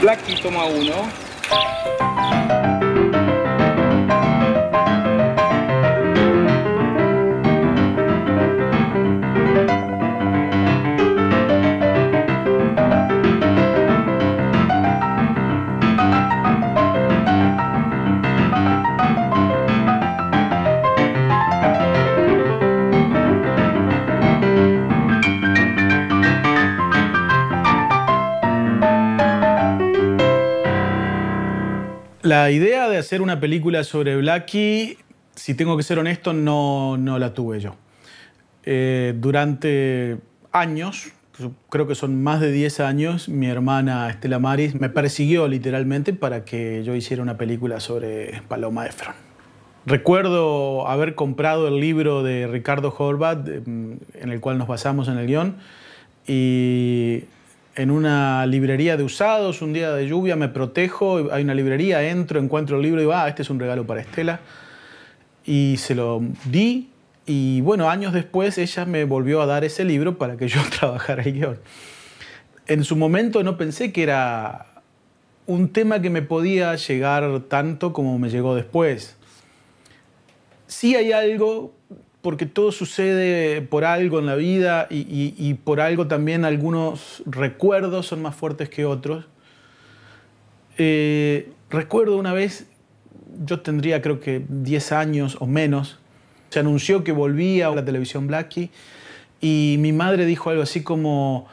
Blackie toma uno. La idea de hacer una película sobre Blackie, si tengo que ser honesto, no la tuve yo. Durante años, creo que son más de 10 años, mi hermana Estela Maris me persiguió literalmente para que yo hiciera una película sobre Paloma Efron. Recuerdo haber comprado el libro de Ricardo Horvat, en el cual nos basamos en el guión, y en una librería de usados, un día de lluvia, me protejo, hay una librería, entro, encuentro el libro y digo, este es un regalo para Estela. Y se lo di y bueno, años después ella me volvió a dar ese libro para que yo trabajara el guión. En su momento no pensé que era un tema que me podía llegar tanto como me llegó después. Sí hay algo, porque todo sucede por algo en la vida y por algo también algunos recuerdos son más fuertes que otros. Recuerdo una vez, yo tendría creo que 10 años o menos, se anunció que volvía a la televisión Blackie y mi madre dijo algo así como,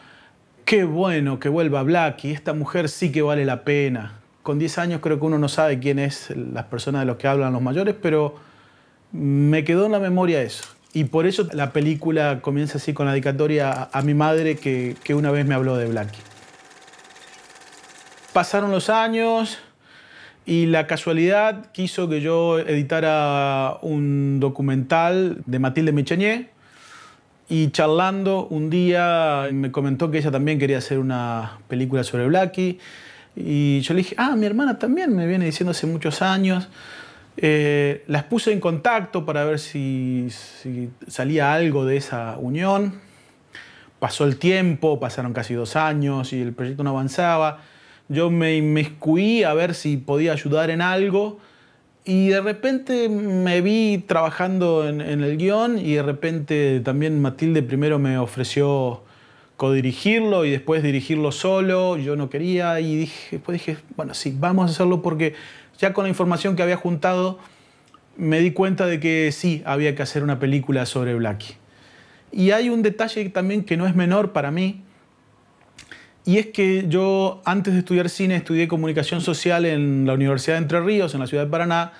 qué bueno que vuelva Blackie, esta mujer sí que vale la pena. Con 10 años creo que uno no sabe quién es las personas de los que hablan los mayores, pero me quedó en la memoria eso. Y por eso la película comienza así con la dedicatoria a mi madre que una vez me habló de Blackie. Pasaron los años y la casualidad quiso que yo editara un documental de Mathilde Michenier y charlando un día me comentó que ella también quería hacer una película sobre Blackie y yo le dije, mi hermana también me viene diciendo hace muchos años. Las puse en contacto para ver si salía algo de esa unión. Pasó el tiempo, pasaron casi 2 años y el proyecto no avanzaba. Yo me inmiscuí a ver si podía ayudar en algo y de repente me vi trabajando en el guión y de repente también Mathilde primero me ofreció codirigirlo y después dirigirlo solo. Yo no quería y después dije, bueno, sí, vamos a hacerlo porque ya con la información que había juntado me di cuenta de que sí, había que hacer una película sobre Blackie. Y hay un detalle también que no es menor para mí, y es que yo antes de estudiar cine estudié comunicación social en la Universidad de Entre Ríos, en la ciudad de Paraná,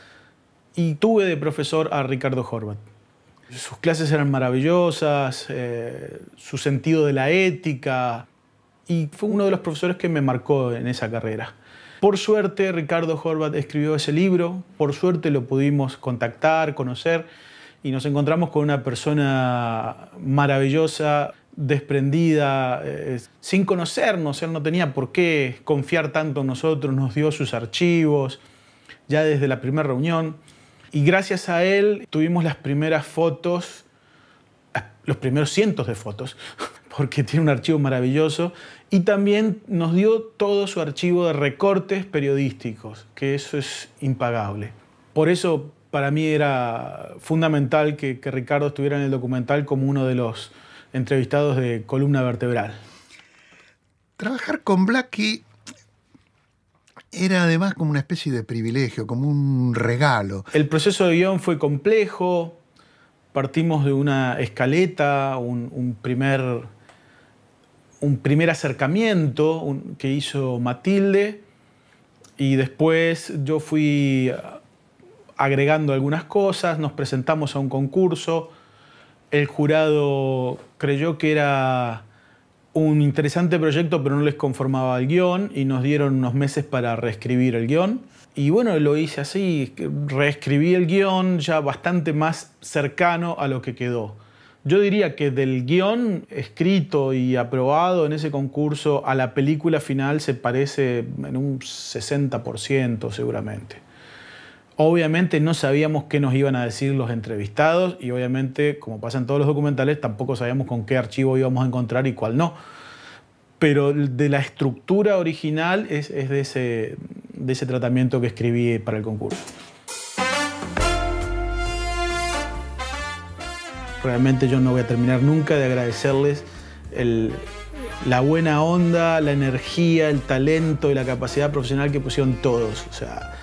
y tuve de profesor a Ricardo Horvat. Sus clases eran maravillosas, su sentido de la ética, y fue uno de los profesores que me marcó en esa carrera. Por suerte, Ricardo Horvat escribió ese libro, por suerte lo pudimos contactar, conocer, y nos encontramos con una persona maravillosa, desprendida, sin conocernos. Él no tenía por qué confiar tanto en nosotros, nos dio sus archivos ya desde la primera reunión. Y gracias a él tuvimos las primeras fotos, los primeros cientos de fotos, porque tiene un archivo maravilloso. Y también nos dio todo su archivo de recortes periodísticos, que eso es impagable. Por eso para mí era fundamental que Ricardo estuviera en el documental como uno de los entrevistados de Columna Vertebral. Trabajar con Blackie era además como una especie de privilegio, como un regalo. El proceso de guión fue complejo, partimos de una escaleta, un primer acercamiento que hizo Mathilde y después yo fui agregando algunas cosas, nos presentamos a un concurso, el jurado creyó que era un interesante proyecto pero no les conformaba el guión y nos dieron unos meses para reescribir el guión. Y bueno, lo hice así, reescribí el guión ya bastante más cercano a lo que quedó. Yo diría que del guión escrito y aprobado en ese concurso a la película final se parece en un 60% seguramente. Obviamente no sabíamos qué nos iban a decir los entrevistados y obviamente, como pasa en todos los documentales, tampoco sabíamos con qué archivo íbamos a encontrar y cuál no. pero de la estructura original es de ese tratamiento que escribí para el concurso. Realmente yo no voy a terminar nunca de agradecerles la buena onda, la energía, el talento y la capacidad profesional que pusieron todos. O sea,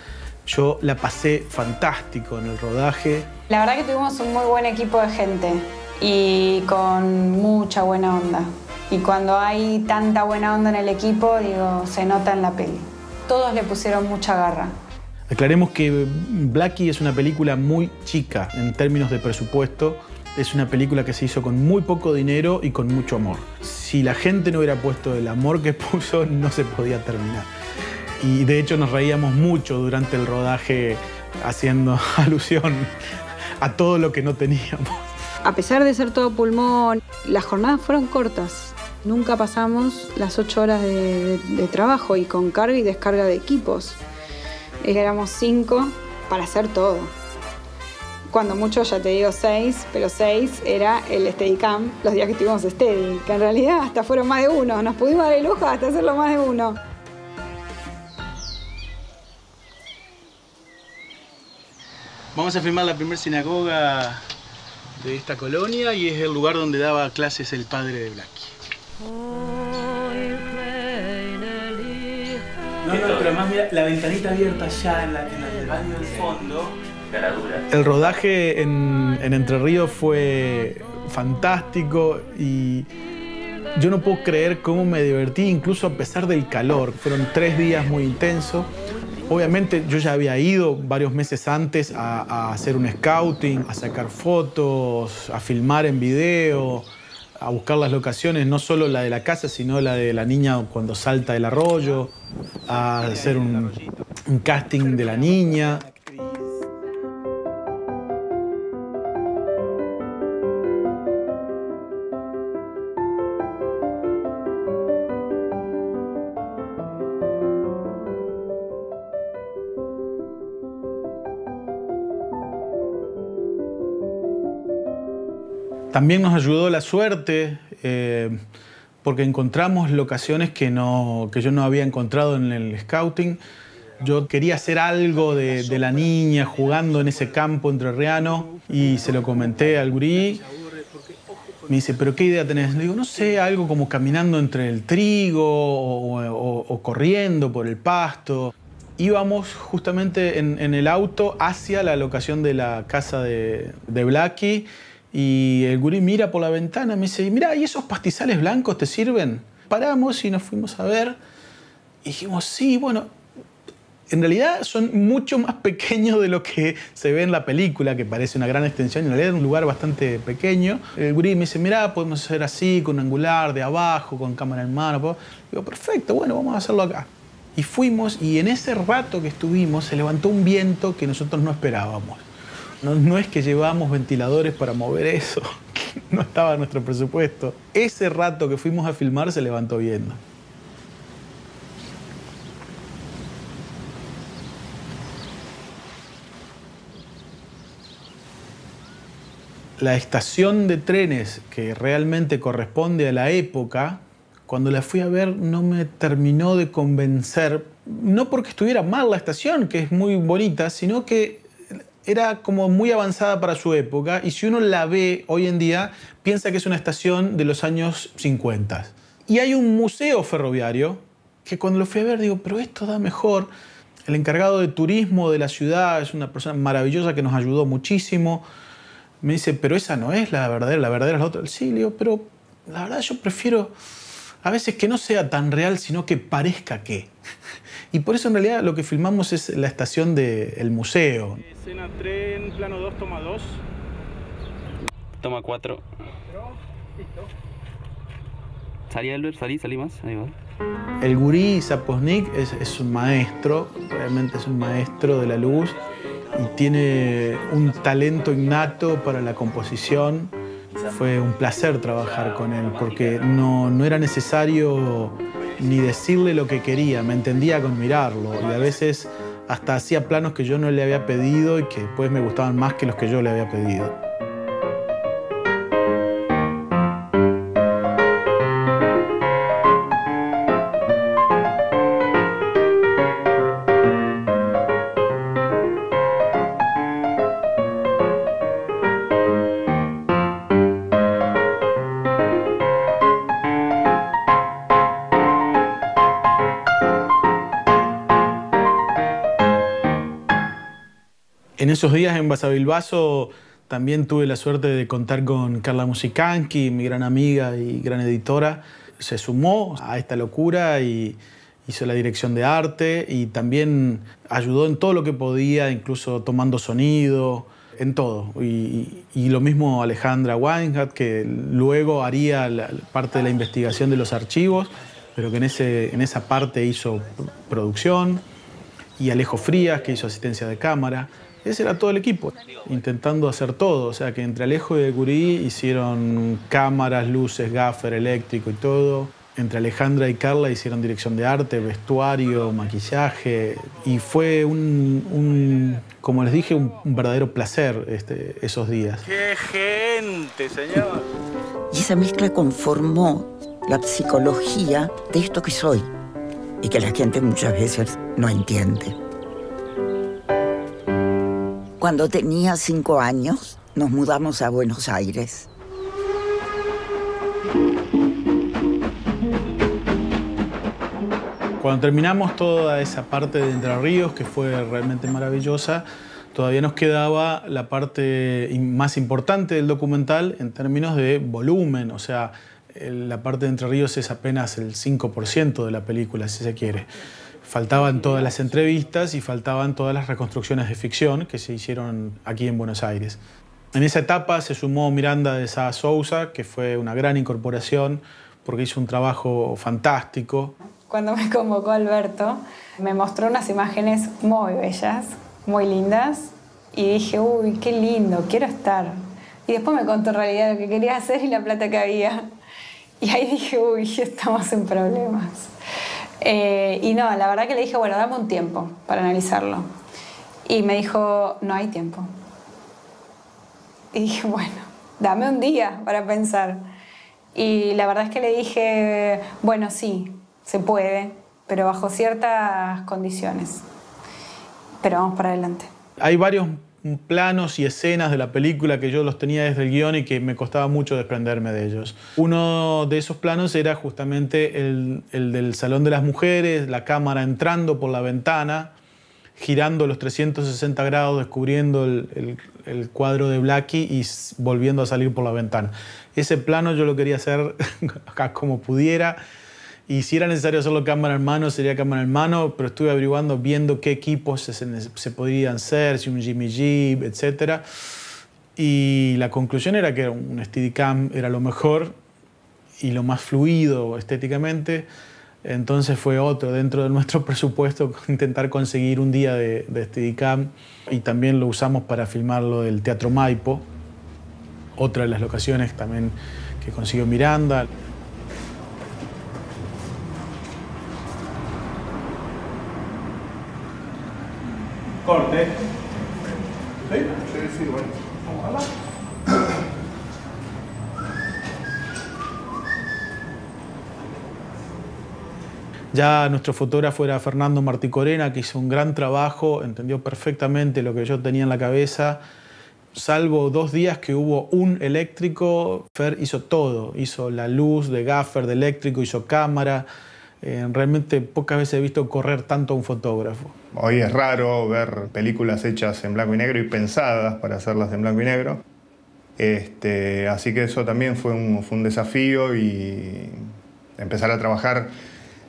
yo la pasé fantástico en el rodaje. La verdad que tuvimos un muy buen equipo de gente y con mucha buena onda. Y cuando hay tanta buena onda en el equipo, digo, se nota en la peli. Todos le pusieron mucha garra. Aclaremos que Blackie es una película muy chica en términos de presupuesto. Es una película que se hizo con muy poco dinero y con mucho amor. Si la gente no hubiera puesto el amor que puso, no se podía terminar. Y de hecho nos reíamos mucho durante el rodaje haciendo alusión a todo lo que no teníamos. A pesar de ser todo pulmón, las jornadas fueron cortas. Nunca pasamos las 8 horas de trabajo y con carga y descarga de equipos. Éramos 5 para hacer todo. Cuando mucho, ya te digo 6, pero 6 era el Steadicam, los días que estuvimos steady, que en realidad hasta fueron más de uno. Nos pudimos dar el lujo hasta hacerlo más de uno. Vamos a filmar la primera sinagoga de esta colonia y es el lugar donde daba clases el padre de Blackie. No, pero además mira, la ventanita abierta allá en el baño del fondo. El rodaje en Entre Ríos fue fantástico y yo no puedo creer cómo me divertí, incluso a pesar del calor. Fueron 3 días muy intensos. Obviamente yo ya había ido varios meses antes a hacer un scouting, a sacar fotos, a filmar en video, a buscar las locaciones, no solo la de la casa, sino la de la niña cuando salta del arroyo, a hacer un casting de la niña. También nos ayudó la suerte, porque encontramos locaciones que yo no había encontrado en el scouting. Yo quería hacer algo de la niña jugando en ese campo entrerriano y se lo comenté al gurí. Me dice, ¿pero qué idea tenés? Le digo, no sé, algo como caminando entre el trigo o corriendo por el pasto. Íbamos justamente en el auto hacia la locación de la casa de Blackie. Y el gurí mira por la ventana y me dice, mira, ¿y esos pastizales blancos te sirven? Paramos y nos fuimos a ver. Y dijimos, sí, bueno, en realidad son mucho más pequeños de lo que se ve en la película, que parece una gran extensión. En realidad es un lugar bastante pequeño. El gurí me dice, mira, podemos hacer así, con angular, de abajo, con cámara en mano. Digo, perfecto, bueno, vamos a hacerlo acá. Y fuimos, y en ese rato que estuvimos se levantó un viento que nosotros no esperábamos. No es que llevamos ventiladores para mover eso, no estaba en nuestro presupuesto. Ese rato que fuimos a filmar se levantó viento. La estación de trenes que realmente corresponde a la época, cuando la fui a ver no me terminó de convencer, no porque estuviera mal la estación, que es muy bonita, sino que era como muy avanzada para su época y si uno la ve hoy en día, piensa que es una estación de los años 50. Y hay un museo ferroviario que cuando lo fui a ver digo, pero esto da mejor. El encargado de turismo de la ciudad es una persona maravillosa que nos ayudó muchísimo. Me dice, pero esa no es la verdadera es la otra. Sí, le digo, pero la verdad yo prefiero a veces que no sea tan real, sino que parezca que. Y por eso en realidad lo que filmamos es la estación del museo. Escena tren, plano 2, toma 2. Toma 4. Salí, Albert, salí más. Ahí va. El gurí Saposnik es un maestro, realmente es un maestro de la luz y tiene un talento innato para la composición. Fue un placer trabajar con él porque no era necesario ni decirle lo que quería, me entendía con mirarlo y a veces hasta hacía planos que yo no le había pedido y que después me gustaban más que los que yo le había pedido. En esos días en Basavilbaso también tuve la suerte de contar con Carla Musicanski, mi gran amiga y gran editora. Se sumó a esta locura y hizo la dirección de arte y también ayudó en todo lo que podía, incluso tomando sonido, en todo. Y lo mismo Alejandra Weinhardt, que luego haría parte de la investigación de los archivos, pero que en esa parte hizo producción. Y Alejo Frías, que hizo asistencia de cámara. Ese era todo el equipo, intentando hacer todo. O sea que entre Alejo y Gurí hicieron cámaras, luces, gaffer, eléctrico y todo. Entre Alejandra y Carla hicieron dirección de arte, vestuario, maquillaje. Y fue como les dije, un verdadero placer esos días. ¡Qué gente, señor! Y esa mezcla conformó la psicología de esto que soy y que la gente muchas veces no entiende. Cuando tenía 5 años, nos mudamos a Buenos Aires. Cuando terminamos toda esa parte de Entre Ríos, que fue realmente maravillosa, todavía nos quedaba la parte más importante del documental en términos de volumen. O sea, la parte de Entre Ríos es apenas el 5% de la película, si se quiere. Faltaban todas las entrevistas y faltaban todas las reconstrucciones de ficción que se hicieron aquí en Buenos Aires. En esa etapa se sumó Miranda de Sá Sousa, que fue una gran incorporación porque hizo un trabajo fantástico. Cuando me convocó Alberto, me mostró unas imágenes muy bellas, muy lindas, y dije, uy, qué lindo, quiero estar. Y después me contó en realidad lo que quería hacer y la plata que había. Y ahí dije, uy, estamos en problemas. Y no, la verdad que le dije, bueno, dame un tiempo para analizarlo. Y me dijo, no hay tiempo. Y dije, bueno, dame un día para pensar. Y la verdad es que le dije, bueno, sí, se puede, pero bajo ciertas condiciones. Pero vamos para adelante. Hay varios planos y escenas de la película que yo los tenía desde el guión y que me costaba mucho desprenderme de ellos. Uno de esos planos era justamente el del Salón de las Mujeres, la cámara entrando por la ventana, girando los 360 grados, descubriendo el cuadro de Blackie y volviendo a salir por la ventana. Ese plano yo lo quería hacer como pudiera. Y si era necesario hacerlo cámara en mano, sería cámara en mano, pero estuve averiguando, viendo qué equipos se podrían hacer, si un Jimmy Jeep, etc. Y la conclusión era que un Steadicam era lo mejor y lo más fluido estéticamente. Entonces fue otro dentro de nuestro presupuesto intentar conseguir un día de Steadicam, y también lo usamos para filmar lo del Teatro Maipo, otra de las locaciones también que consiguió Miranda. Corte. ¿Sí? Sí, bueno. Vamos a hablar. Ya nuestro fotógrafo era Fernando Marticorena, que hizo un gran trabajo, entendió perfectamente lo que yo tenía en la cabeza. Salvo 2 días que hubo un eléctrico, Fer hizo todo. Hizo la luz de gaffer, de eléctrico, hizo cámara. Realmente pocas veces he visto correr tanto a un fotógrafo. Hoy es raro ver películas hechas en blanco y negro y pensadas para hacerlas en blanco y negro. Así que eso también fue un desafío, y empezar a trabajar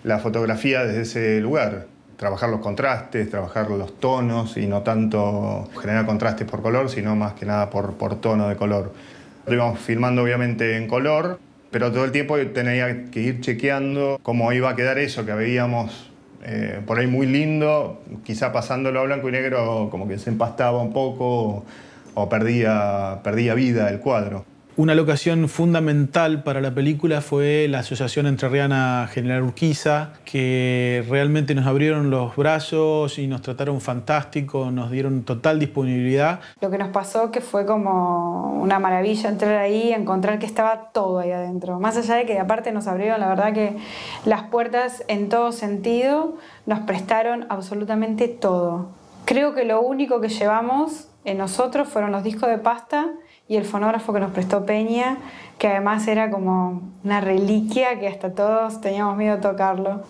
la fotografía desde ese lugar. Trabajar los contrastes, trabajar los tonos y no tanto generar contrastes por color, sino más que nada por tono de color. Lo íbamos filmando obviamente en color, pero todo el tiempo tenía que ir chequeando cómo iba a quedar eso que veíamos por ahí muy lindo, quizá pasándolo a blanco y negro como que se empastaba un poco o perdía vida el cuadro. Una locación fundamental para la película fue la Asociación Entrerriana General Urquiza, que realmente nos abrieron los brazos y nos trataron fantástico, nos dieron total disponibilidad. Lo que nos pasó que fue como una maravilla entrar ahí y encontrar que estaba todo ahí adentro. Más allá de que aparte nos abrieron, la verdad que las puertas en todo sentido, nos prestaron absolutamente todo. Creo que lo único que llevamos en nosotros fueron los discos de pasta y el fonógrafo que nos prestó Peña, que además era como una reliquia que hasta todos teníamos miedo de tocarlo.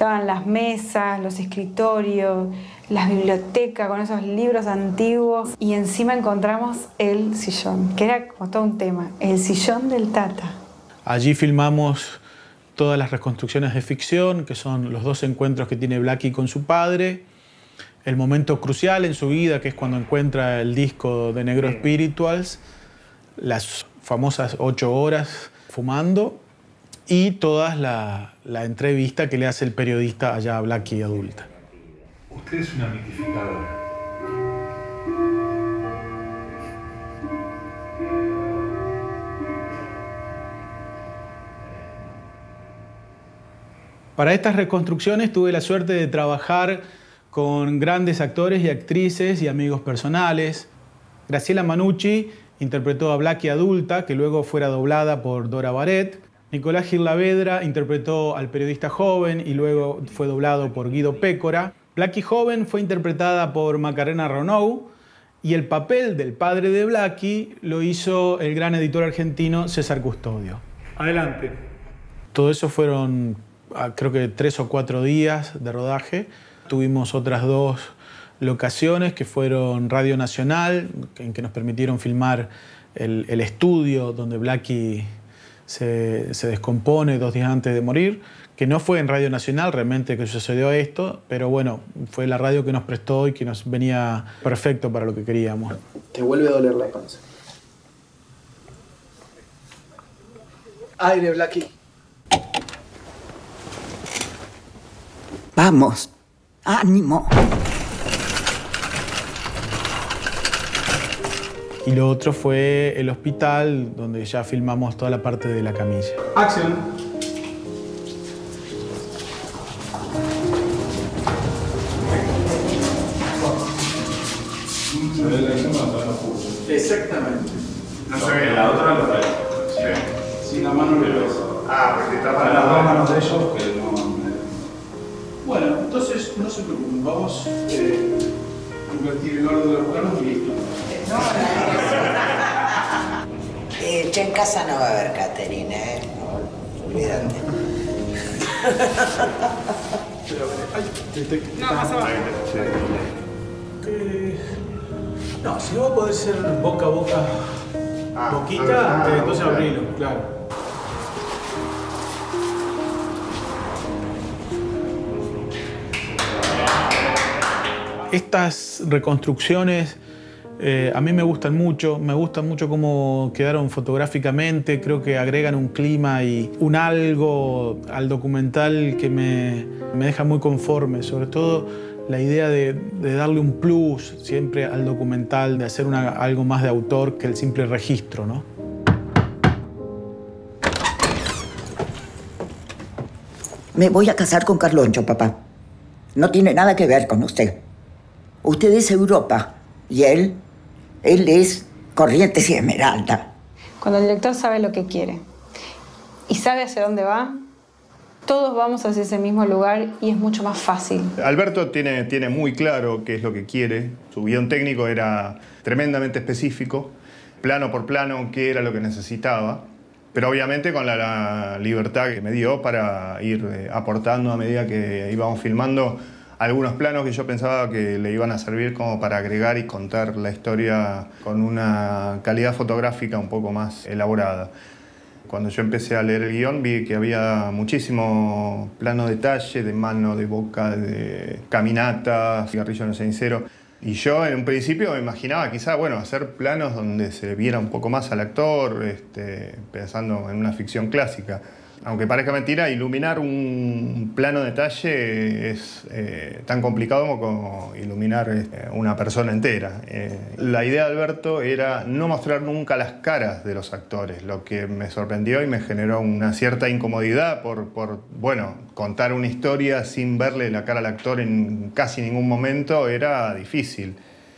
Estaban las mesas, los escritorios, las bibliotecas con esos libros antiguos y encima encontramos el sillón, que era como todo un tema, el sillón del Tata. Allí filmamos todas las reconstrucciones de ficción, que son los 2 encuentros que tiene Blackie con su padre, el momento crucial en su vida, que es cuando encuentra el disco de Negro Spirituals, las famosas 8 horas fumando y toda la entrevista que le hace el periodista allá a Blackie adulta. Usted es una mitificadora. Para estas reconstrucciones tuve la suerte de trabajar con grandes actores y actrices y amigos personales. Graciela Manucci interpretó a Blackie adulta, que luego fuera doblada por Dora Barrett. Nicolás Girlavedra interpretó al periodista joven y luego fue doblado por Guido Pécora. Blackie joven fue interpretada por Macarena Renou y el papel del padre de Blackie lo hizo el gran editor argentino César Custodio. Adelante. Todo eso fueron, creo que 3 o 4 días de rodaje. Tuvimos otras 2 locaciones que fueron Radio Nacional, en que nos permitieron filmar el estudio donde Blackie se descompone 2 días antes de morir, que no fue en Radio Nacional realmente que sucedió esto, pero bueno, fue la radio que nos prestó y que nos venía perfecto para lo que queríamos. Te vuelve a doler la panza. Aire, Blackie. Vamos, ánimo. Y lo otro fue el hospital, donde ya filmamos toda la parte de la camilla. Acción. ¿Se ve la acción cuando lo puso? Exactamente. No se ve, la otra lo ve. Sí. Sin la mano no lo ves. Ah, porque está para Las 2 manos de ellos que no... Bueno, entonces no se preocupen, vamos a invertir el orden de los planos y listo. Ya en casa no va a haber Caterina, ¿eh? No, olvídate. No, más abajo. No, si no va a poder ser boca a boca, boquita, entonces abrilo, claro. Estas reconstrucciones a mí me gustan mucho cómo quedaron fotográficamente, creo que agregan un clima y un algo al documental que me deja muy conforme, sobre todo la idea de darle un plus siempre al documental, de hacer algo más de autor que el simple registro, ¿no? Me voy a casar con Carloncho, papá. No tiene nada que ver con usted. Usted es Europa y él es Corrientes y Esmeralda. Cuando el lector sabe lo que quiere y sabe hacia dónde va, todos vamos hacia ese mismo lugar y es mucho más fácil. Alberto tiene muy claro qué es lo que quiere. Su guión técnico era tremendamente específico, plano por plano, qué era lo que necesitaba. Pero obviamente con la libertad que me dio para ir aportando a medida que íbamos filmando algunos planos que yo pensaba que le iban a servir como para agregar y contar la historia con una calidad fotográfica un poco más elaborada. Cuando yo empecé a leer el guión vi que había muchísimo plano detalle, de mano, de boca, de caminata, cigarrillo en el cenicero. Y yo en un principio me imaginaba quizá, bueno, hacer planos donde se viera un poco más al actor, pensando en una ficción clásica. Aunque parezca mentira, iluminar un plano detalle es tan complicado como iluminar una persona entera. La idea de Alberto era no mostrar nunca las caras de los actores, lo que me sorprendió y me generó una cierta incomodidad por bueno, contar una historia sin verle la cara al actor en casi ningún momento era difícil.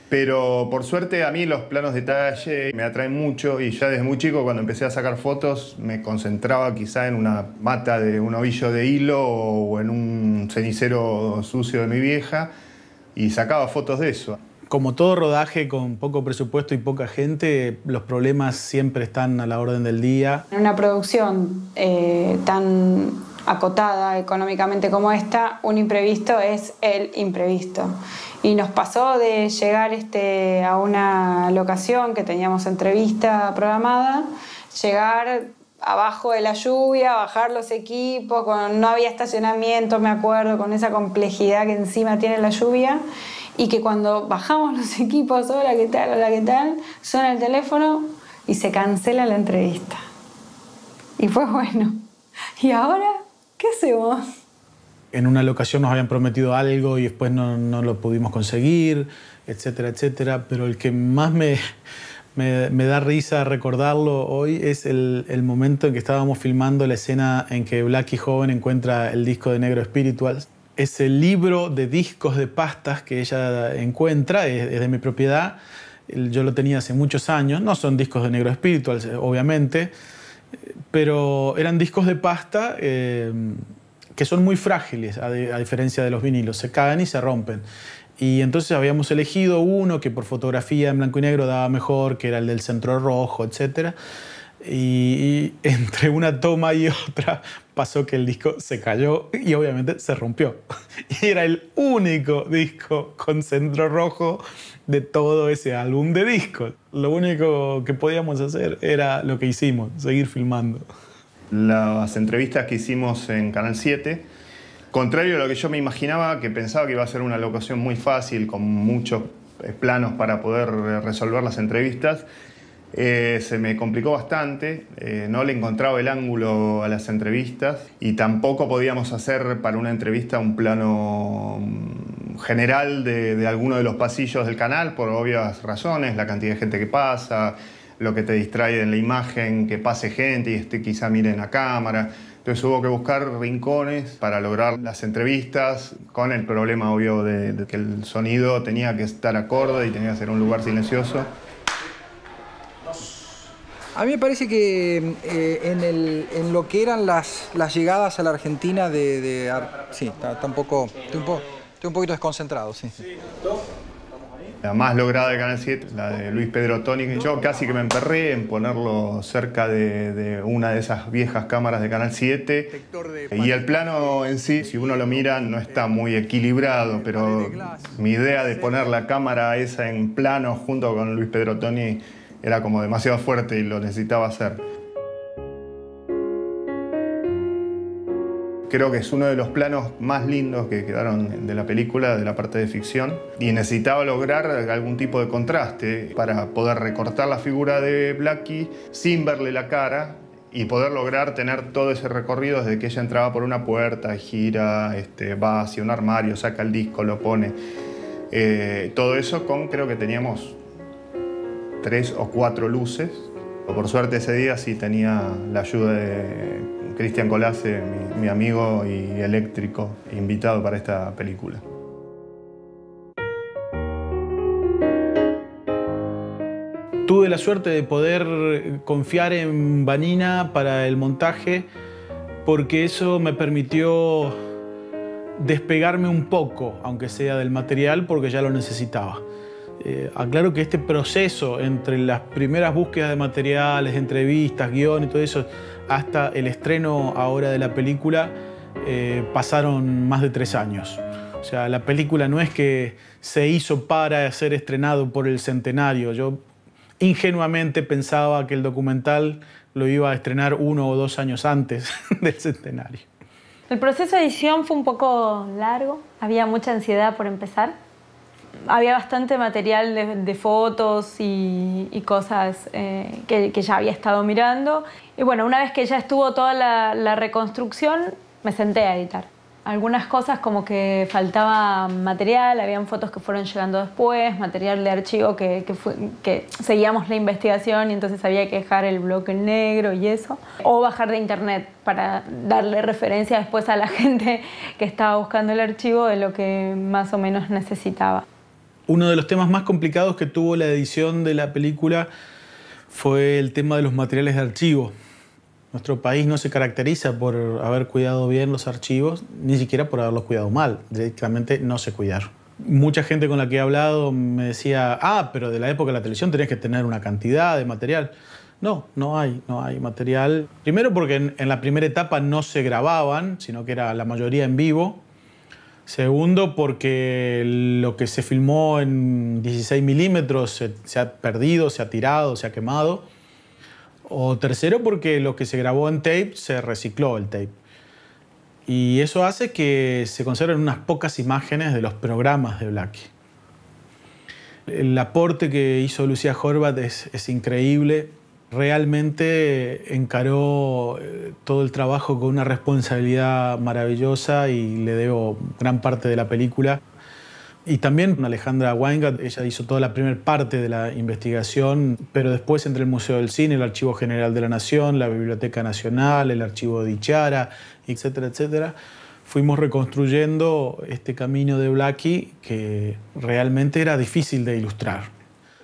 Pero por suerte a mí los planos detalle me atraen mucho y ya desde muy chico cuando empecé a sacar fotos me concentraba quizá en una mata de un ovillo de hilo o en un cenicero sucio de mi vieja y sacaba fotos de eso. Como todo rodaje con poco presupuesto y poca gente, los problemas siempre están a la orden del día. En una producción tan acotada económicamente como esta, un imprevisto es el imprevisto. Y nos pasó de llegar a una locación que teníamos entrevista programada, llegar abajo de la lluvia, bajar los equipos, no había estacionamiento, me acuerdo, con esa complejidad que encima tiene la lluvia, y que cuando bajamos los equipos, hola, ¿qué tal? Suena el teléfono y se cancela la entrevista. Y fue bueno. ¿Y ahora qué hacemos? En una locación nos habían prometido algo y después no lo pudimos conseguir, etcétera, etcétera. Pero el que más me da risa recordarlo hoy es el momento en que estábamos filmando la escena en que Blackie joven encuentra el disco de Negro Spirituals. Ese libro de discos de pastas que ella encuentra es de mi propiedad. Yo lo tenía hace muchos años. No son discos de Negro Spirituals, obviamente, pero eran discos de pasta que son muy frágiles, a diferencia de los vinilos. Se caen y se rompen. Y entonces habíamos elegido uno que por fotografía en blanco y negro daba mejor, que era el del centro rojo, etc. Y entre una toma y otra pasó que el disco se cayó y obviamente se rompió. Y era el único disco con centro rojo de todo ese álbum de discos. Lo único que podíamos hacer era lo que hicimos, seguir filmando. Las entrevistas que hicimos en Canal 7, contrario a lo que yo me imaginaba, que pensaba que iba a ser una locación muy fácil, con muchos planos para poder resolver las entrevistas, se me complicó bastante. No le encontraba el ángulo a las entrevistas y tampoco podíamos hacer para una entrevista un plano general de alguno de los pasillos del canal, por obvias razones, la cantidad de gente que pasa, lo que te distrae en la imagen, que pase gente y quizá miren a cámara. Entonces hubo que buscar rincones para lograr las entrevistas, con el problema obvio de que el sonido tenía que estar acorde y tenía que ser un lugar silencioso. A mí me parece que en lo que eran las llegadas a la Argentina sí, está un poco, estoy un poquito desconcentrado, sí. La más lograda de Canal 7, la de Luis Pedro Toni. Yo casi que me emperré en ponerlo cerca de una de esas viejas cámaras de Canal 7. Y el plano en sí, si uno lo mira, no está muy equilibrado, pero mi idea de poner la cámara esa en plano junto con Luis Pedro Toni era como demasiado fuerte y lo necesitaba hacer. Creo que es uno de los planos más lindos que quedaron de la película, de la parte de ficción. Y necesitaba lograr algún tipo de contraste para poder recortar la figura de Blackie sin verle la cara y poder lograr tener todo ese recorrido desde que ella entraba por una puerta, gira, va hacia un armario, saca el disco, lo pone. Todo eso creo que teníamos 3 o 4 luces. Por suerte ese día sí tenía la ayuda de Cristian Colase, mi amigo y eléctrico, invitado para esta película. Tuve la suerte de poder confiar en Vanina para el montaje porque eso me permitió despegarme un poco, aunque sea del material, porque ya lo necesitaba. Aclaro que este proceso entre las primeras búsquedas de materiales, entrevistas, guión y todo eso, hasta el estreno ahora de la película, pasaron más de 3 años. O sea, la película no es que se hizo para ser estrenado por el centenario. Yo ingenuamente pensaba que el documental lo iba a estrenar 1 o 2 años antes del centenario. El proceso de edición fue un poco largo, había mucha ansiedad por empezar. Había bastante material de fotos y cosas que ya había estado mirando. Y bueno, una vez que ya estuvo toda la reconstrucción, me senté a editar. Algunas cosas como que faltaba material, habían fotos que fueron llegando después, material de archivo que seguíamos la investigación y entonces había que dejar el bloque en negro y eso. O bajar de internet para darle referencia después a la gente que estaba buscando el archivo de lo que más o menos necesitaba. Uno de los temas más complicados que tuvo la edición de la película fue el tema de los materiales de archivo. Nuestro país no se caracteriza por haber cuidado bien los archivos, ni siquiera por haberlos cuidado mal. Directamente no se cuidaron. Mucha gente con la que he hablado me decía, pero de la época de la televisión tenías que tener una cantidad de material. No hay material. Primero porque en la primera etapa no se grababan, sino que era la mayoría en vivo. Segundo porque lo que se filmó en 16 milímetros se ha perdido, se ha tirado, se ha quemado. O tercero porque lo que se grabó en tape se recicló el tape. Y eso hace que se conserven unas pocas imágenes de los programas de Blackie. El aporte que hizo Lucía Horvath es increíble. Realmente encaró todo el trabajo con una responsabilidad maravillosa y le debo gran parte de la película. Y también Alejandra Weingart, ella hizo toda la primera parte de la investigación, pero después entre el Museo del Cine, el Archivo General de la Nación, la Biblioteca Nacional, el Archivo de Ichara, etcétera, etcétera, fuimos reconstruyendo este camino de Blackie que realmente era difícil de ilustrar.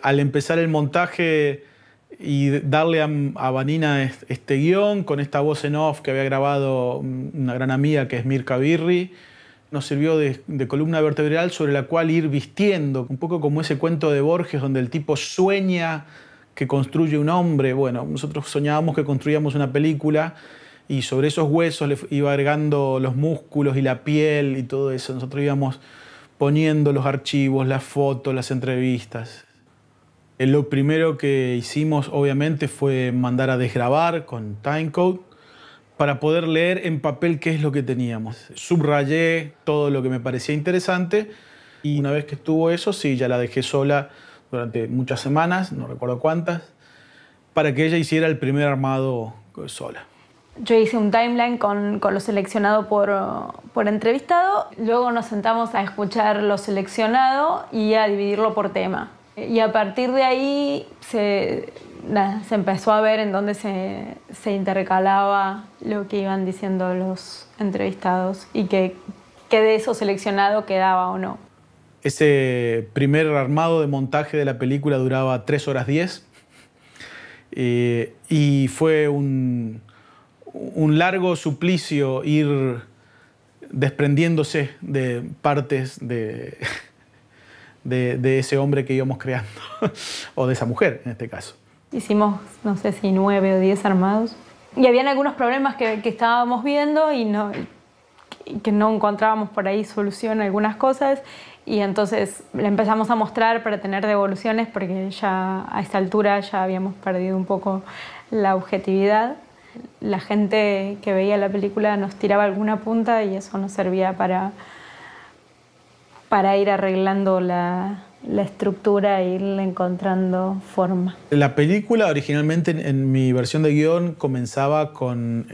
Al empezar el montaje y darle a Vanina este guión con esta voz en off que había grabado una gran amiga que es Mirka Birri, nos sirvió de columna vertebral sobre la cual ir vistiendo, un poco como ese cuento de Borges donde el tipo sueña que construye un hombre. Bueno, nosotros soñábamos que construíamos una película y sobre esos huesos le iba agregando los músculos y la piel y todo eso. Nosotros íbamos poniendo los archivos, las fotos, las entrevistas. Lo primero que hicimos, obviamente, fue mandar a desgrabar con timecode para poder leer en papel qué es lo que teníamos. Subrayé todo lo que me parecía interesante y una vez que estuvo eso, sí, ya la dejé sola durante muchas semanas, no recuerdo cuántas, para que ella hiciera el primer armado sola. Yo hice un timeline con lo seleccionado por entrevistado, luego nos sentamos a escuchar lo seleccionado y a dividirlo por tema. Y a partir de ahí se empezó a ver en dónde se intercalaba lo que iban diciendo los entrevistados y que de eso seleccionado quedaba o no. Ese primer armado de montaje de la película duraba 3 horas 10 y fue un largo suplicio ir desprendiéndose de partes de ese hombre que íbamos creando, o de esa mujer en este caso. Hicimos, no sé si 9 o 10 armados. Y habían algunos problemas que estábamos viendo y que no encontrábamos por ahí solución a algunas cosas. Y entonces le empezamos a mostrar para tener devoluciones porque ya a esta altura ya habíamos perdido un poco la objetividad. La gente que veía la película nos tiraba alguna punta y eso nos servía para ir arreglando la estructura e irle encontrando forma. La película originalmente en mi versión de guión comenzaba con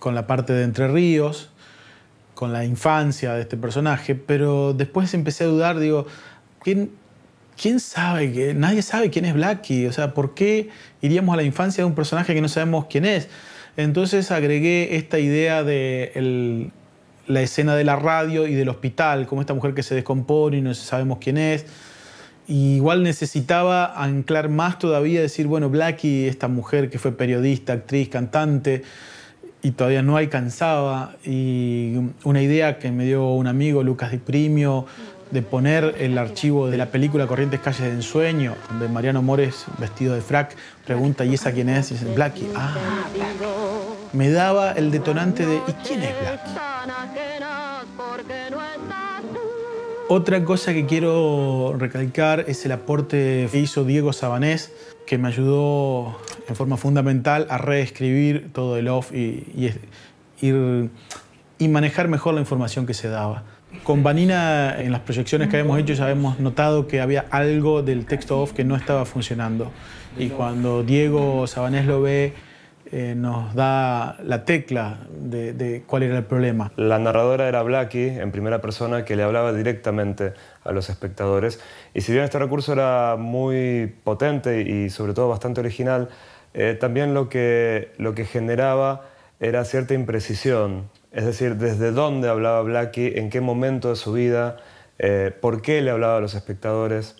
la parte de Entre Ríos, con la infancia de este personaje, pero después empecé a dudar, digo, ¿quién sabe? Nadie sabe quién es Blackie, o sea, ¿por qué iríamos a la infancia de un personaje que no sabemos quién es? Entonces agregué esta idea de la escena de la radio y del hospital, como esta mujer que se descompone y no sabemos quién es. Y igual necesitaba anclar más todavía, decir, bueno, Blackie, esta mujer que fue periodista, actriz, cantante, y todavía no alcanzaba. Y una idea que me dio un amigo, Lucas Di Primio, de poner el archivo de la película Corrientes Calles de Ensueño, donde Mariano Mores, vestido de frac, pregunta, ¿y esa quién es? Y dice, Blackie. Ah, me daba el detonante de, ¿y quién es Blackie? Otra cosa que quiero recalcar es el aporte que hizo Diego Sabanés, que me ayudó en forma fundamental a reescribir todo el off y manejar mejor la información que se daba. Con Vanina, en las proyecciones que habíamos hecho, ya habíamos notado que había algo del texto off que no estaba funcionando. Y cuando Diego Sabanés lo ve, nos da la tecla de cuál era el problema. La narradora era Blackie, en primera persona, que le hablaba directamente a los espectadores. Y si bien este recurso era muy potente y sobre todo bastante original, también lo que generaba era cierta imprecisión. Es decir, desde dónde hablaba Blackie, en qué momento de su vida, por qué le hablaba a los espectadores.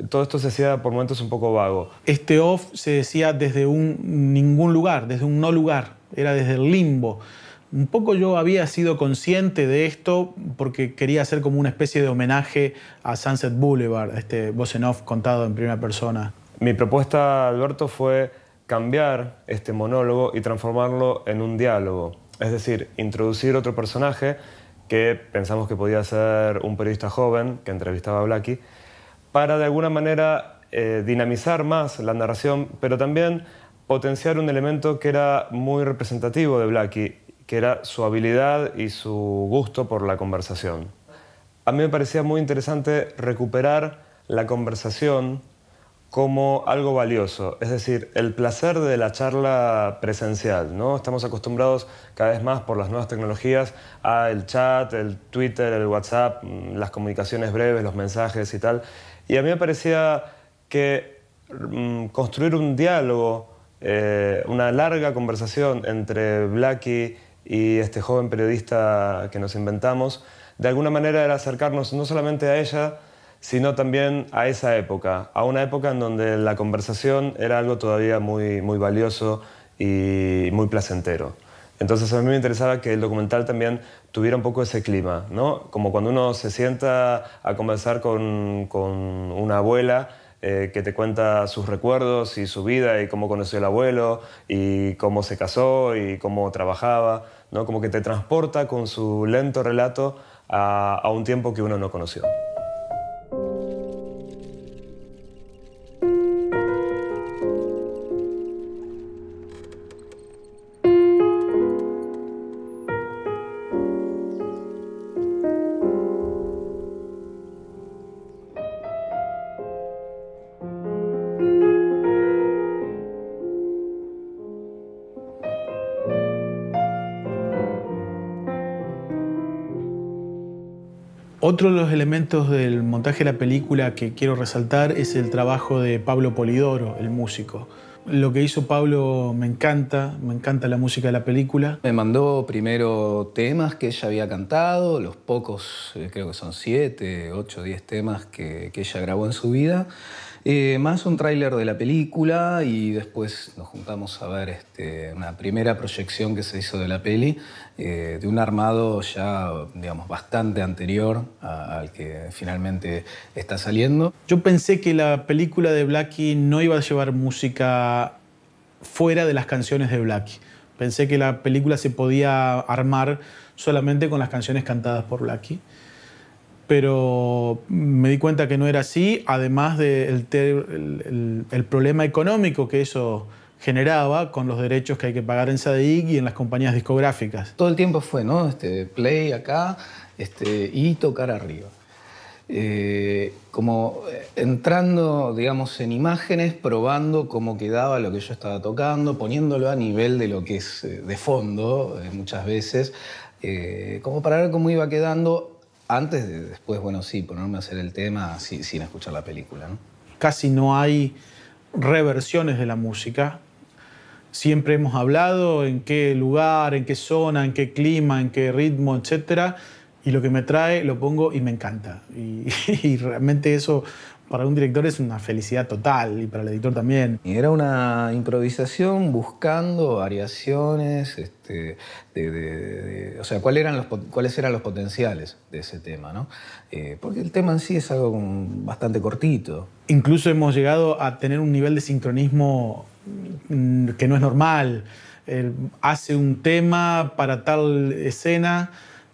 Todo esto se hacía por momentos un poco vago. Este off se decía desde un ningún lugar, desde un no lugar, era desde el limbo. Un poco yo había sido consciente de esto porque quería hacer como una especie de homenaje a Sunset Boulevard, este voz en off contado en primera persona. Mi propuesta, Alberto, fue cambiar este monólogo y transformarlo en un diálogo. Es decir, introducir otro personaje que pensamos que podía ser un periodista joven que entrevistaba a Blackie, para de alguna manera dinamizar más la narración, pero también potenciar un elemento que era muy representativo de Blackie, que era su habilidad y su gusto por la conversación. A mí me parecía muy interesante recuperar la conversación como algo valioso, es decir, el placer de la charla presencial, ¿no? Estamos acostumbrados cada vez más por las nuevas tecnologías al chat, el Twitter, el WhatsApp, las comunicaciones breves, los mensajes y tal. Y a mí me parecía que construir un diálogo, una larga conversación entre Blackie y este joven periodista que nos inventamos, de alguna manera era acercarnos no solamente a ella, sino también a esa época, a una época en donde la conversación era algo todavía muy, muy valioso y muy placentero. Entonces a mí me interesaba que el documental también tuviera un poco ese clima, ¿no? Como cuando uno se sienta a conversar con una abuela que te cuenta sus recuerdos y su vida y cómo conoció al abuelo y cómo se casó y cómo trabajaba, ¿no? Como que te transporta con su lento relato a un tiempo que uno no conoció. Otro de los elementos del montaje de la película que quiero resaltar es el trabajo de Pablo Polidoro, el músico. Lo que hizo Pablo me encanta la música de la película. Me mandó primero temas que ella había cantado, los pocos, creo que son 7, 8, 10 temas que ella grabó en su vida, más un tráiler de la película, y después nos juntamos a ver una primera proyección que se hizo de la peli, de un armado ya, digamos, bastante anterior al que finalmente está saliendo. Yo pensé que la película de Blackie no iba a llevar música fuera de las canciones de Blackie. Pensé que la película se podía armar solamente con las canciones cantadas por Blackie. Pero me di cuenta que no era así, además del el problema económico que eso generaba con los derechos que hay que pagar en SADIC y en las compañías discográficas. Todo el tiempo fue, ¿no? Play acá y tocar arriba. Como entrando, digamos, en imágenes, probando cómo quedaba lo que yo estaba tocando, poniéndolo a nivel de lo que es de fondo, muchas veces, como para ver cómo iba quedando antes de después, bueno, sí, ponerme a hacer el tema sin escuchar la película, ¿no? Casi no hay reversiones de la música. Siempre hemos hablado en qué lugar, en qué zona, en qué clima, en qué ritmo, etc. Y lo que me trae lo pongo y me encanta. Y realmente eso para un director es una felicidad total, y para el editor también. Y era una improvisación buscando variaciones, o sea, cuáles eran los potenciales de ese tema, ¿no? Porque el tema en sí es algo bastante cortito. Incluso hemos llegado a tener un nivel de sincronismo que no es normal. Hace un tema para tal escena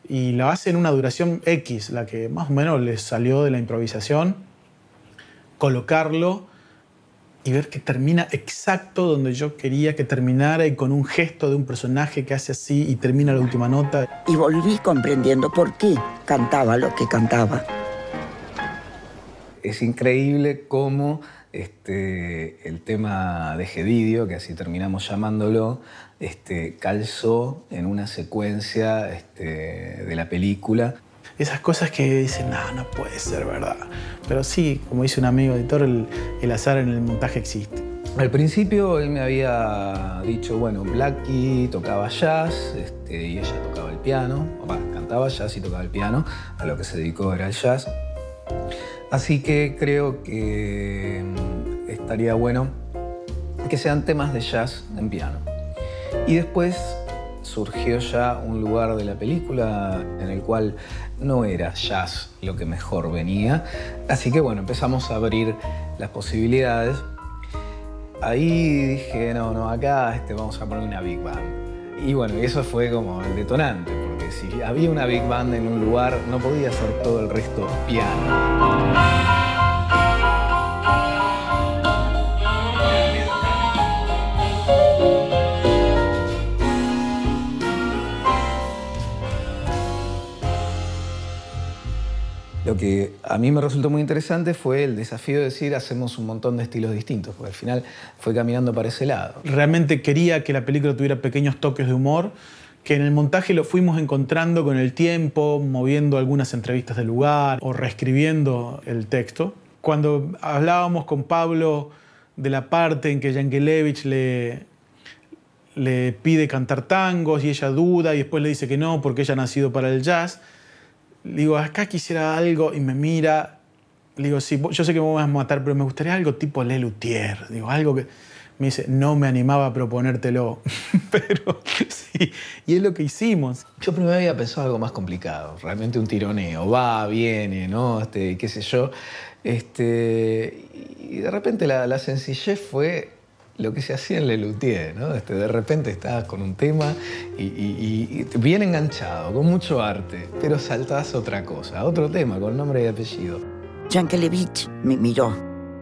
y lo hace en una duración X, la que más o menos le salió de la improvisación. Colocarlo y ver que termina exacto donde yo quería que terminara, y con un gesto de un personaje que hace así y termina la última nota. Y volví comprendiendo por qué cantaba lo que cantaba. Es increíble cómo el tema de Gedidio, que así terminamos llamándolo, calzó en una secuencia de la película. Esas cosas que dicen, no puede ser verdad. Pero sí, como dice un amigo editor, el azar en el montaje existe. Al principio él me había dicho, bueno, Blackie tocaba jazz y ella tocaba el piano. Cantaba jazz y tocaba el piano. A lo que se dedicó era el jazz. Así que creo que estaría bueno que sean temas de jazz en piano. Y después surgió ya un lugar de la película en el cual no era jazz lo que mejor venía. Así que bueno, empezamos a abrir las posibilidades Ahí dije, no, acá vamos a poner una Big Band. Y bueno, eso fue como el detonante, porque si había una Big Band en un lugar, no podía ser todo el resto piano. Lo que a mí me resultó muy interesante fue el desafío de decir hacemos un montón de estilos distintos, porque al final fue caminando para ese lado. Realmente quería que la película tuviera pequeños toques de humor, que en el montaje lo fuimos encontrando con el tiempo, moviendo algunas entrevistas del lugar o reescribiendo el texto. Cuando hablábamos con Pablo de la parte en que Yankelevich le pide cantar tangos y ella duda y después le dice que no porque ella ha nacido para el jazz, le digo, acá quisiera algo, y me mira, le digo, sí, yo sé que me vas a matar, pero me gustaría algo tipo Le Luthier, digo, algo que... Me dice, no me animaba a proponértelo, pero sí, y es lo que hicimos. Yo primero había pensado algo más complicado, realmente un tironeo, va, viene, ¿no? Qué sé yo. Y de repente la sencillez fue lo que se hacía en Le Luthier, ¿no? De repente estabas con un tema y bien enganchado, con mucho arte, pero saltás otra cosa, otro tema con nombre y apellido. Yankelevich me miró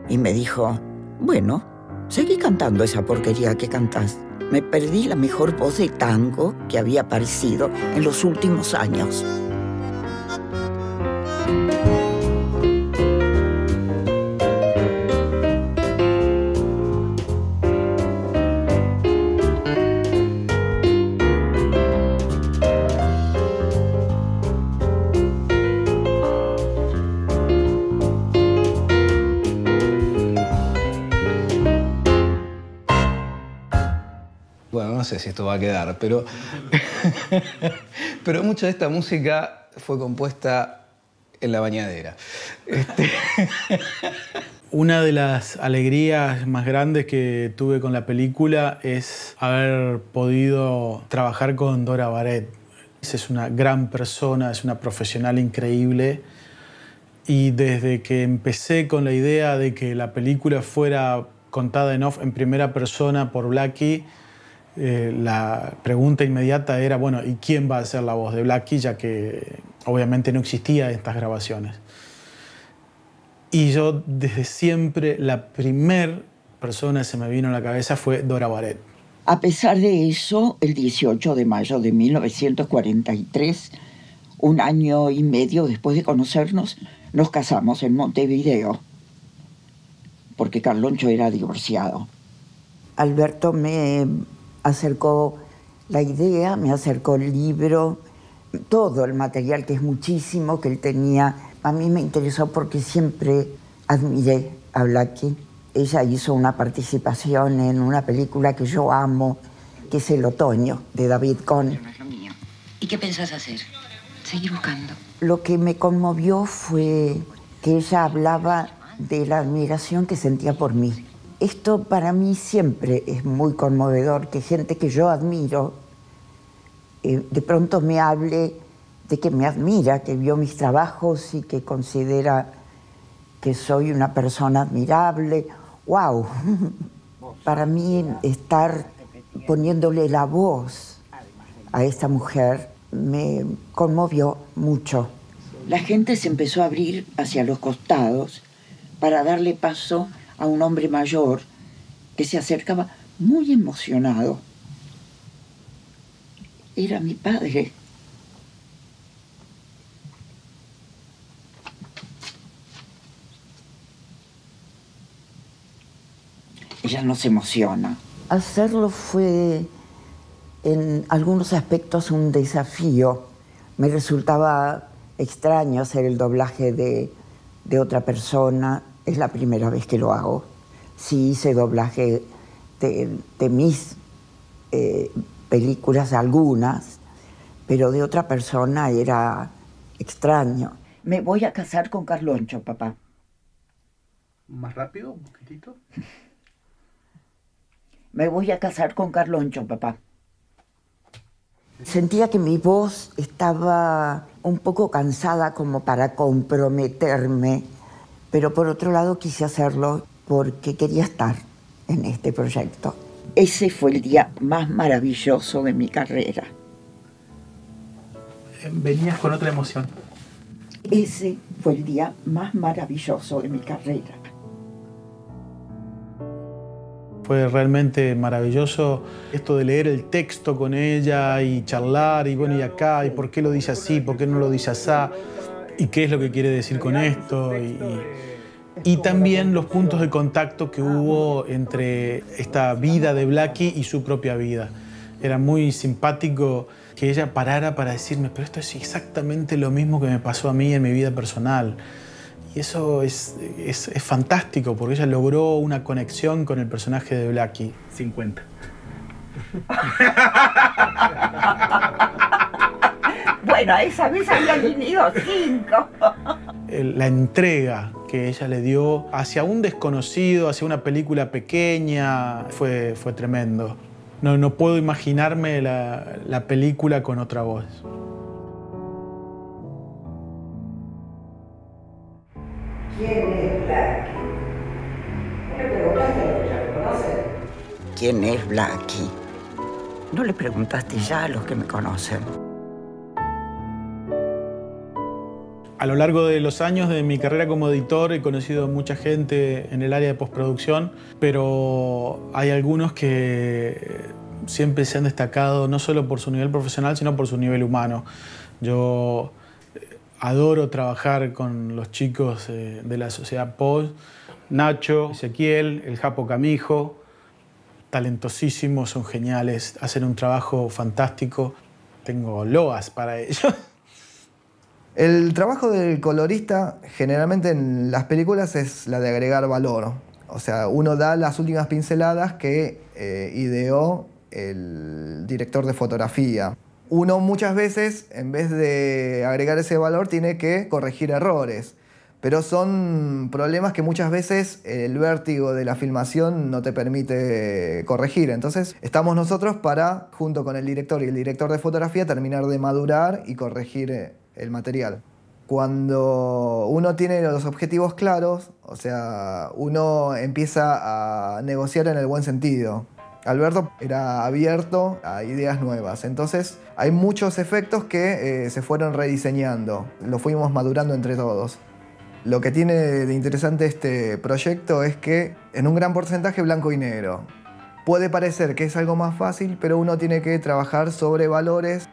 y me dijo, bueno, seguí cantando esa porquería que cantás. Me perdí la mejor voz de tango que había aparecido en los últimos años. Bueno, no sé si esto va a quedar, pero mucha de esta música fue compuesta en la bañadera. Una de las alegrías más grandes que tuve con la película es haber podido trabajar con Dora Baret. Es una gran persona, es una profesional increíble. Y desde que empecé con la idea de que la película fuera contada en off en primera persona por Blackie, la pregunta inmediata era, bueno, ¿y quién va a hacer la voz de Blackie? Ya que obviamente no existía estas grabaciones. Y yo desde siempre, la primer persona que se me vino a la cabeza fue Dora Baret. A pesar de eso, el 18 de mayo de 1943, un año y medio después de conocernos, nos casamos en Montevideo, porque Carloncho era divorciado. Alberto me acercó la idea, me acercó el libro, todo el material, que es muchísimo, que él tenía. A mí me interesó porque siempre admiré a Blackie. Ella hizo una participación en una película que yo amo, que es El Otoño, de David Cohn. ¿Y qué pensás hacer? Seguir buscando. Lo que me conmovió fue que ella hablaba de la admiración que sentía por mí. Esto para mí siempre es muy conmovedor, que gente que yo admiro de pronto me hable de que me admira, que vio mis trabajos y que considera que soy una persona admirable. ¡Wow! Para mí estar poniéndole la voz a esta mujer me conmovió mucho. La gente se empezó a abrir hacia los costados para darle paso a un hombre mayor que se acercaba muy emocionado. Era mi padre. Ella no se emociona. Hacerlo fue en algunos aspectos un desafío. Me resultaba extraño hacer el doblaje de otra persona. Es la primera vez que lo hago. Sí hice doblaje de mis películas, algunas, pero de otra persona era extraño. Me voy a casar con Carloncho, papá. ¿Más rápido? ¿Un poquitito? Me voy a casar con Carloncho, papá. Sentía que mi voz estaba un poco cansada como para comprometerme, pero por otro lado quise hacerlo porque quería estar en este proyecto. Ese fue el día más maravilloso de mi carrera. Venías con otra emoción. Ese fue el día más maravilloso de mi carrera. Fue realmente maravilloso esto de leer el texto con ella y charlar, y bueno, y acá, y por qué lo dice así, por qué no lo dice así, y qué es lo que quiere decir con esto. Y también los puntos de contacto que hubo entre esta vida de Blackie y su propia vida. Era muy simpático que ella parara para decirme, pero esto es exactamente lo mismo que me pasó a mí en mi vida personal. Y eso es fantástico, porque ella logró una conexión con el personaje de Blackie. 50. Bueno, esa vez había venido 5. La entrega que ella le dio hacia un desconocido, hacia una película pequeña, fue tremendo. No puedo imaginarme la película con otra voz. ¿Quién es Blackie? ¿No le preguntaste a los que ya lo conocen? ¿Quién es Blackie? ¿No le preguntaste ya a los que me conocen? A lo largo de los años de mi carrera como editor he conocido mucha gente en el área de postproducción, pero hay algunos que siempre se han destacado no solo por su nivel profesional, sino por su nivel humano. Yo adoro trabajar con los chicos de la Sociedad Post. Nacho, Ezequiel, el Japo Camijo, talentosísimos, son geniales, hacen un trabajo fantástico. Tengo loas para ellos. El trabajo del colorista generalmente en las películas es la de agregar valor. O sea, uno da las últimas pinceladas que ideó el director de fotografía. Uno muchas veces, en vez de agregar ese valor, tiene que corregir errores. Pero son problemas que muchas veces el vértigo de la filmación no te permite corregir. Entonces estamos nosotros para, junto con el director y el director de fotografía, terminar de madurar y corregir el material. Cuando uno tiene los objetivos claros, o sea, uno empieza a negociar en el buen sentido. Alberto era abierto a ideas nuevas, entonces hay muchos efectos que se fueron rediseñando, lo fuimos madurando entre todos. Lo que tiene de interesante este proyecto es que en un gran porcentaje blanco y negro. Puede parecer que es algo más fácil, pero uno tiene que trabajar sobre valores.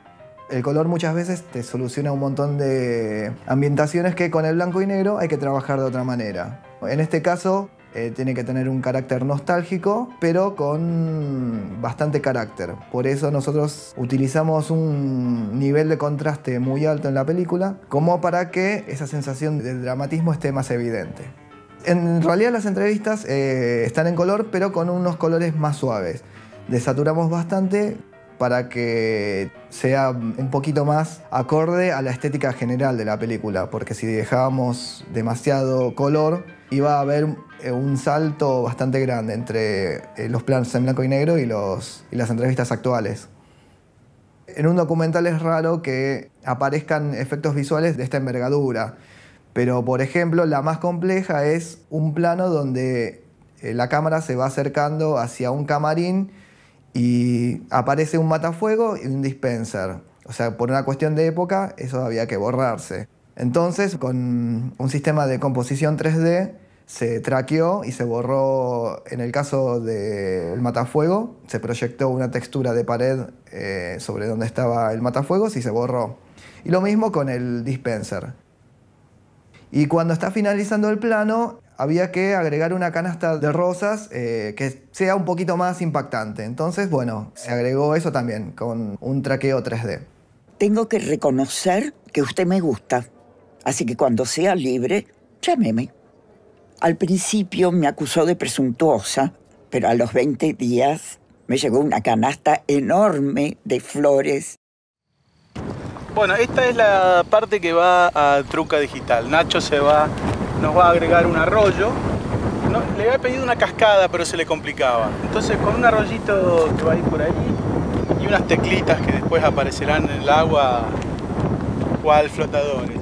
El color muchas veces te soluciona un montón de ambientaciones que con el blanco y negro hay que trabajar de otra manera. En este caso tiene que tener un carácter nostálgico, pero con bastante carácter. Por eso nosotros utilizamos un nivel de contraste muy alto en la película, como para que esa sensación de dramatismo esté más evidente. En realidad las entrevistas están en color, pero con unos colores más suaves. Desaturamos bastante para que sea un poquito más acorde a la estética general de la película, porque si dejábamos demasiado color, iba a haber un salto bastante grande entre los planos en blanco y negro y las entrevistas actuales. En un documental es raro que aparezcan efectos visuales de esta envergadura, pero por ejemplo la más compleja es un plano donde la cámara se va acercando hacia un camarín y aparece un matafuego y un dispenser. O sea, por una cuestión de época, eso había que borrarse. Entonces, con un sistema de composición 3D, se traqueó y se borró. En el caso del matafuego, se proyectó una textura de pared sobre donde estaba el matafuegos y se borró. Y lo mismo con el dispenser. Y cuando está finalizando el plano, había que agregar una canasta de rosas que sea un poquito más impactante. Entonces, bueno, se agregó eso también con un traqueo 3D. Tengo que reconocer que usted me gusta, así que cuando sea libre, llámeme. Al principio me acusó de presuntuosa, pero a los 20 días me llegó una canasta enorme de flores. Bueno, esta es la parte que va a Truca Digital. Nacho nos va a agregar un arroyo. Le había pedido una cascada, pero se le complicaba. Entonces, con un arroyito que va a ir por ahí y unas teclitas que después aparecerán en el agua cual flotadores.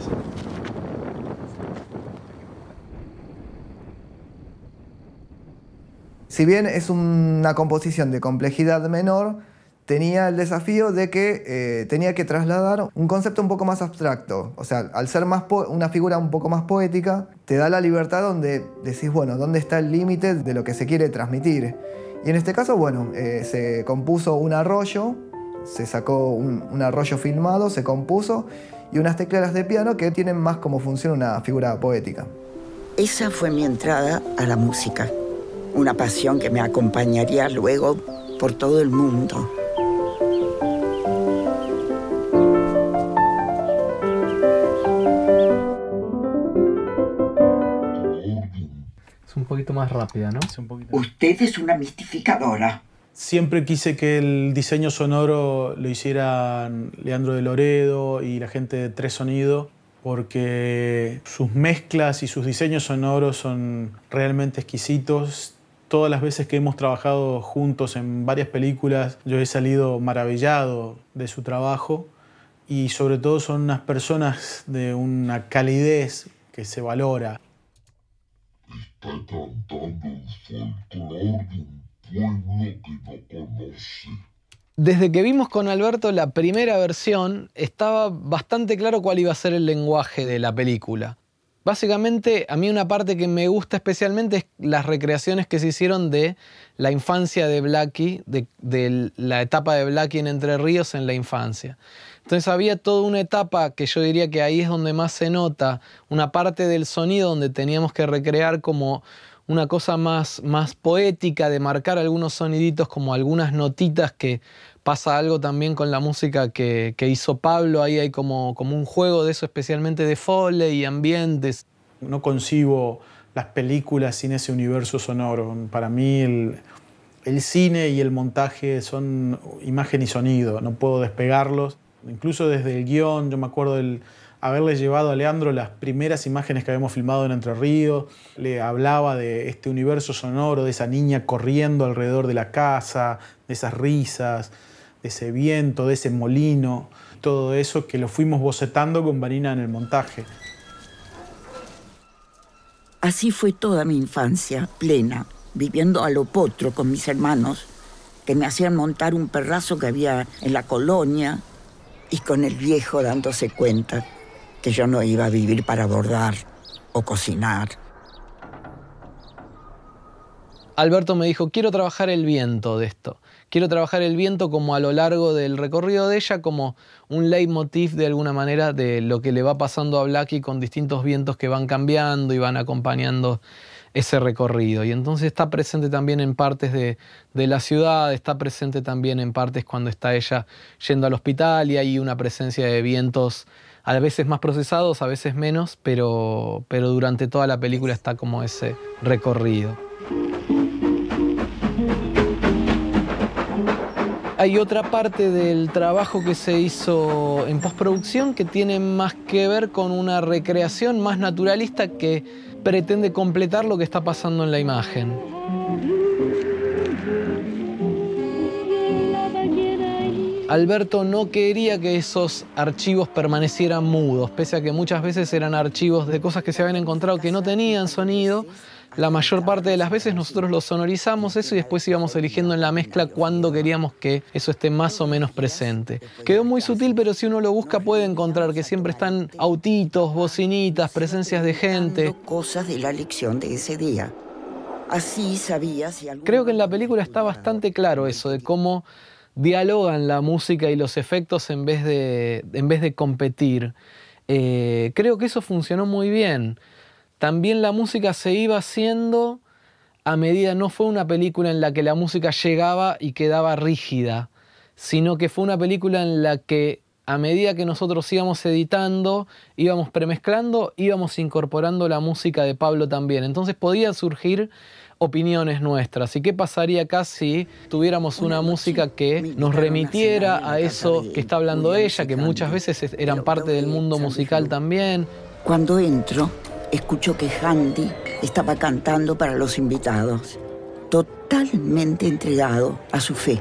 Si bien es una composición de complejidad menor, tenía el desafío de que tenía que trasladar un concepto un poco más abstracto. O sea, al ser una figura un poco más poética, te da la libertad donde decís, bueno, ¿dónde está el límite de lo que se quiere transmitir? Y en este caso, bueno, se compuso un arroyo, se sacó un arroyo filmado, se compuso, y unas teclas de piano que tienen más como función una figura poética. Esa fue mi entrada a la música, una pasión que me acompañaría luego por todo el mundo. Es un poquito más rápida, ¿no? Usted es una mistificadora. Siempre quise que el diseño sonoro lo hicieran Leandro de Loredo y la gente de Tres Sonido, porque sus mezclas y sus diseños sonoros son realmente exquisitos. Todas las veces que hemos trabajado juntos en varias películas, yo he salido maravillado de su trabajo, y sobre todo son unas personas de una calidez que se valora. Está cantando el folclore de un pueblo que no conoce. Desde que vimos con Alberto la primera versión, estaba bastante claro cuál iba a ser el lenguaje de la película. Básicamente, a mí una parte que me gusta especialmente es las recreaciones que se hicieron de la infancia de Blackie, de la etapa de Blackie en Entre Ríos en la infancia. Entonces había toda una etapa que yo diría que ahí es donde más se nota, una parte del sonido donde teníamos que recrear como una cosa más poética, de marcar algunos soniditos, como algunas notitas, que pasa algo también con la música que hizo Pablo. Ahí hay como un juego de eso, especialmente de Foley y ambientes. No concibo las películas sin ese universo sonoro. Para mí el cine y el montaje son imagen y sonido, no puedo despegarlos. Incluso desde el guión, yo me acuerdo haberle llevado a Leandro las primeras imágenes que habíamos filmado en Entre Ríos. Le hablaba de este universo sonoro, de esa niña corriendo alrededor de la casa, de esas risas, de ese viento, de ese molino. Todo eso que lo fuimos bocetando con Vanina en el montaje. Así fue toda mi infancia, plena, viviendo a lo potro con mis hermanos, que me hacían montar un perrazo que había en la colonia, y con el viejo dándose cuenta que yo no iba a vivir para bordar o cocinar. Alberto me dijo, quiero trabajar el viento de esto. Quiero trabajar el viento como a lo largo del recorrido de ella, como un leitmotiv de alguna manera de lo que le va pasando a Blackie con distintos vientos que van cambiando y van acompañando ese recorrido. Y entonces está presente también en partes de la ciudad, está presente también en partes cuando está ella yendo al hospital, y hay una presencia de vientos a veces más procesados, a veces menos, pero durante toda la película está como ese recorrido. Hay otra parte del trabajo que se hizo en postproducción que tiene más que ver con una recreación más naturalista que pretende completar lo que está pasando en la imagen. Alberto no quería que esos archivos permanecieran mudos, pese a que muchas veces eran archivos de cosas que se habían encontrado que no tenían sonido. La mayor parte de las veces nosotros lo sonorizamos eso y después íbamos eligiendo en la mezcla cuándo queríamos que eso esté más o menos presente. Quedó muy sutil, pero si uno lo busca puede encontrar que siempre están autitos, bocinitas, presencias de gente. Cosas de la lección de ese día. Así sabía si algún... Creo que en la película está bastante claro eso, de cómo dialogan la música y los efectos en vez de competir. Creo que eso funcionó muy bien. También la música se iba haciendo a medida, no fue una película en la que la música llegaba y quedaba rígida, sino que fue una película en la que a medida que nosotros íbamos editando, íbamos premezclando, íbamos incorporando la música de Pablo también. Entonces podían surgir opiniones nuestras. ¿Y qué pasaría acá si tuviéramos una música que nos remitiera a eso que está hablando ella, que muchas veces eran parte del mundo musical también? Cuando entro, escucho que Handy estaba cantando para los invitados, totalmente entregado a su fe,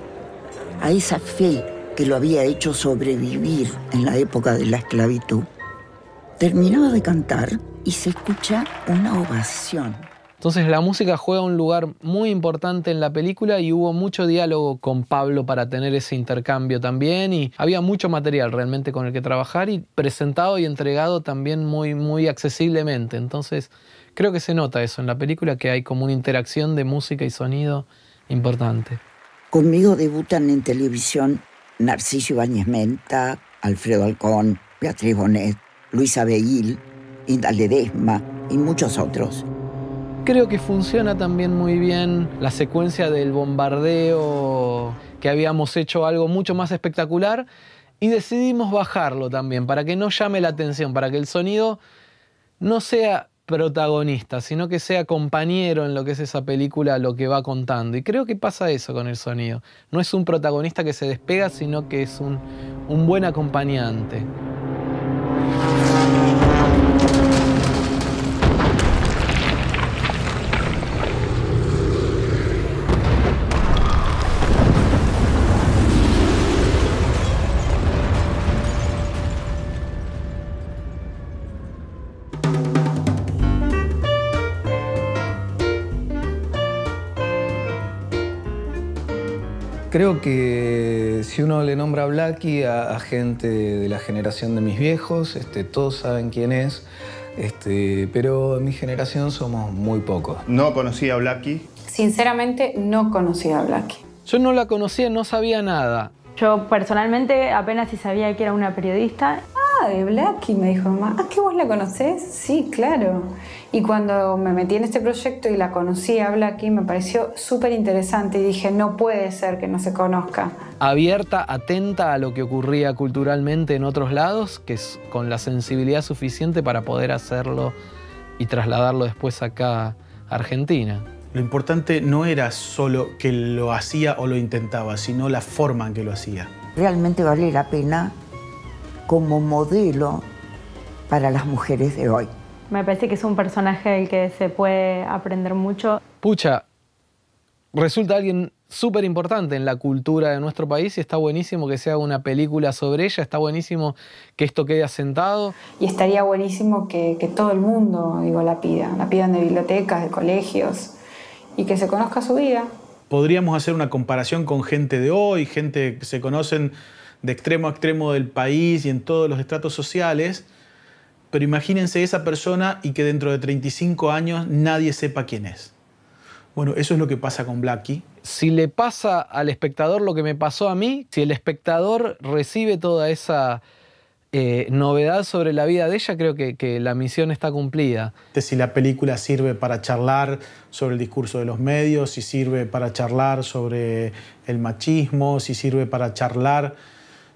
a esa fe que lo había hecho sobrevivir en la época de la esclavitud. Terminaba de cantar y se escucha una ovación. Entonces la música juega un lugar muy importante en la película y hubo mucho diálogo con Pablo para tener ese intercambio también, y había mucho material realmente con el que trabajar y presentado y entregado también muy, muy accesiblemente. Entonces creo que se nota eso en la película, que hay como una interacción de música y sonido importante. Conmigo debutan en televisión Narciso Ibáñez Menta, Alfredo Alcón, Beatriz Bonet, Luisa Beguil, Inda Ledesma y muchos otros. Creo que funciona también muy bien la secuencia del bombardeo, que habíamos hecho algo mucho más espectacular y decidimos bajarlo también para que no llame la atención, para que el sonido no sea protagonista, sino que sea compañero en lo que es esa película, lo que va contando. Y creo que pasa eso con el sonido. No es un protagonista que se despega, sino que es un buen acompañante. Creo que si uno le nombra a Blackie a gente de la generación de mis viejos, todos saben quién es, pero en mi generación somos muy pocos. No conocía a Blackie. Sinceramente, no conocía a Blackie. Yo no la conocía, no sabía nada. Yo personalmente apenas si sabía que era una periodista. Ah, de Blackie, me dijo mamá. Ah, ¿que vos la conocés? Sí, claro. Y cuando me metí en este proyecto y la conocí a Blackie, me pareció súper interesante y dije, no puede ser que no se conozca. Abierta, atenta a lo que ocurría culturalmente en otros lados, que es con la sensibilidad suficiente para poder hacerlo y trasladarlo después acá a Argentina. Lo importante no era solo que lo hacía o lo intentaba, sino la forma en que lo hacía. Realmente vale la pena como modelo para las mujeres de hoy. Me parece que es un personaje del que se puede aprender mucho. Pucha, resulta alguien súper importante en la cultura de nuestro país y está buenísimo que se haga una película sobre ella, está buenísimo que esto quede asentado. Y estaría buenísimo que todo el mundo, la pidan de bibliotecas, de colegios, y que se conozca su vida. Podríamos hacer una comparación con gente de hoy, gente que se conocen de extremo a extremo del país y en todos los estratos sociales, pero imagínense esa persona y que dentro de 35 años nadie sepa quién es. Bueno, eso es lo que pasa con Blackie. Si le pasa al espectador lo que me pasó a mí, si el espectador recibe toda esa novedad sobre la vida de ella, creo que la misión está cumplida. Si la película sirve para charlar sobre el discurso de los medios, si sirve para charlar sobre el machismo, si sirve para charlar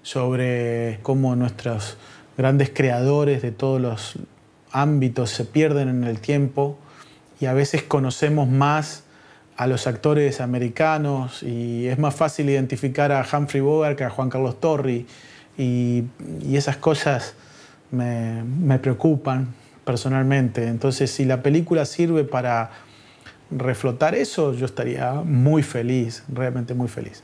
sobre cómo nuestros grandes creadores de todos los ámbitos se pierden en el tiempo y a veces conocemos más a los actores americanos y es más fácil identificar a Humphrey Bogart que a Juan Carlos Torri y esas cosas me preocupan personalmente. Entonces, si la película sirve para reflotar eso, yo estaría muy feliz, realmente muy feliz.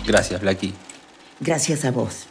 Gracias, Blackie. Gracias a vos.